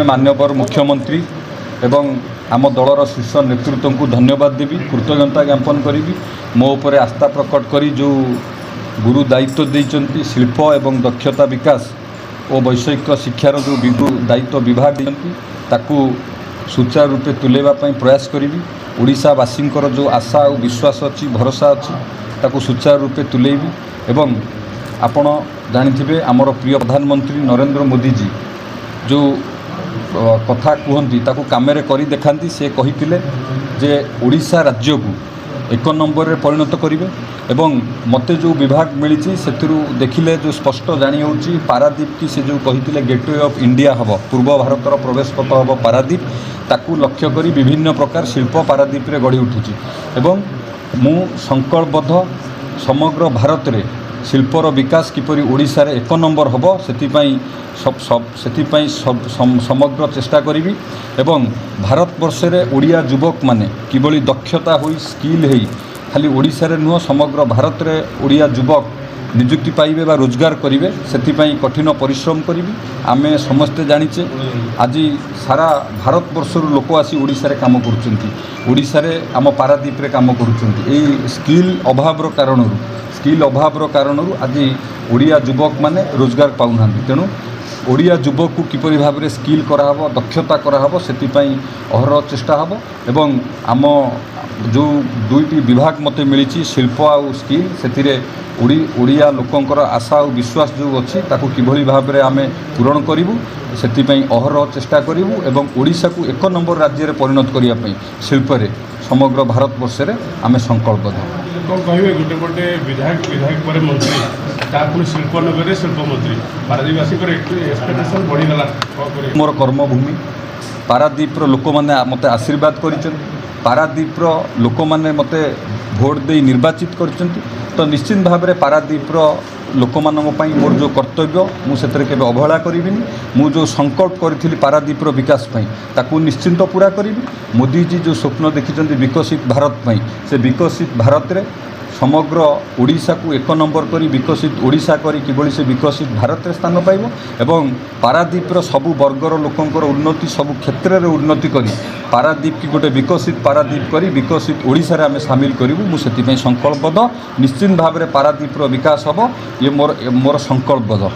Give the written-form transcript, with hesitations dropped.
प्रथमे माननीय मुख्यमंत्री एवं आम दलर शीर्ष नेतृत्व को धन्यवाद देवी, कृतज्ञता ज्ञापन करी मो उपर आस्था प्रकट करी जो गुरु दायित्व देइचंती शिल्प एवं दक्षता विकास और वैषयिक शिक्षार जो दायित्व विभाग देइचंती ताकू सुचारू रूपे तुलेबा पई प्रयास करी। ओडिशावासी जो आशा और विश्वास अच्छी भरोसा अच्छी ताकू सुचारू रूपे तुलेबी एवं आपण जानिथिबे आमर प्रिय प्रधानमंत्री नरेंद्र मोदी जी जो कथा कहती ताकू कामेरे करी देखांती। से कहिथिले जे ओडिशा राज्य को एक नंबर रे परिणत करिवे एवं मते जो विभाग मिली से देखिले जो स्पष्ट जानी होची पारादीप की से जो कहिथिले गेटवे ऑफ इंडिया हबो, पूर्व भारतर प्रवेश पथ हबो पारादीप, ताकू लक्ष्य करी विभिन्न प्रकार शिल्प पारादीप रे गढ़ी उठुची एवं मु संकल्पबद्ध समग्र भारत रे शिल्पर विकास किपरि ओडिशा रे एक नंबर हबो सेथिपाई समग्र चेष्टा करी एवं भारत वर्ष रे ओडिया युवक माने किबळी दक्षता होई स्किल हेई खाली ओडिशा रे नुह समग्र भारत रे ओडिया युवक नियुक्ति पाइबे बा रोजगार करिवे सेथिपाई कठिन परिश्रम करी। आमे समस्ते जानिचे आज सारा भारत वर्षर लोक आसी ओडिशा रे काम करुचंती, ओडिशा रे आम पारादीप रे काम करुचंती। एई स्किल अभाव कारणरू आज ओडिया युवक माने रोजगार पाउनांती। तेणु ओडिया युवक को किपरि भाव में स्किल कराहब, दक्षता कराहब सेथिपाई अहर चेष्टा हब एवं आम जो दुईटी विभाग मते मिली शिल्प आउ स्किल से ओडिया लोकंकर आशा और विश्वास जो अच्छी ताकू किभली भाव में आमे पूरण करूँ सेथिपाई अहर चेष्टा करूँ एवं ओडिशा को एक नंबर राज्य रे परिणत करने शिल्प रे समग्र भारत वर्ष रे आमे संकल्पबद्ध। कौन कहे गोटे गोटे विधायक पर मंत्री तापुर शिल्प नगर शिल्प मंत्री पारादीपवासी एक्सपेक्टेशन बढ़ीगला। मोर कर्मभूमि पारादीपर लोक मैंने मत आशीर्वाद कर पारादीपर लोक मैंने मत भोट दे निर्वाचित कर तो निश्चित भाव में पारादीपर लोक मानी मोर जो कर्तव्य मुझे केवे अवहेला करी मु जो संकल्प करी पारादीपर विकास ताकू निश्चिंत पूरा करी। मोदी जी जो स्वप्न देखी विकसित भारत से विकसित भारत रे समग्र ओडिशा को एक नंबर करी विकसित ओडिशा करी किभली से विकसित भारत रे स्थान पाइबो एवं पारादीपर सबु वर्गर लोकंकर उन्नति सबु क्षेत्र रे उन्नति करी पारादीप की गोटे विकसित पारादीप करी विकसित ओडिशा रे आमे शामिल करिवु। मु सेति संकल्पबद्ध निश्चित भाव में पारादीपर विकास हबो ये मोर संकल्पबद्ध।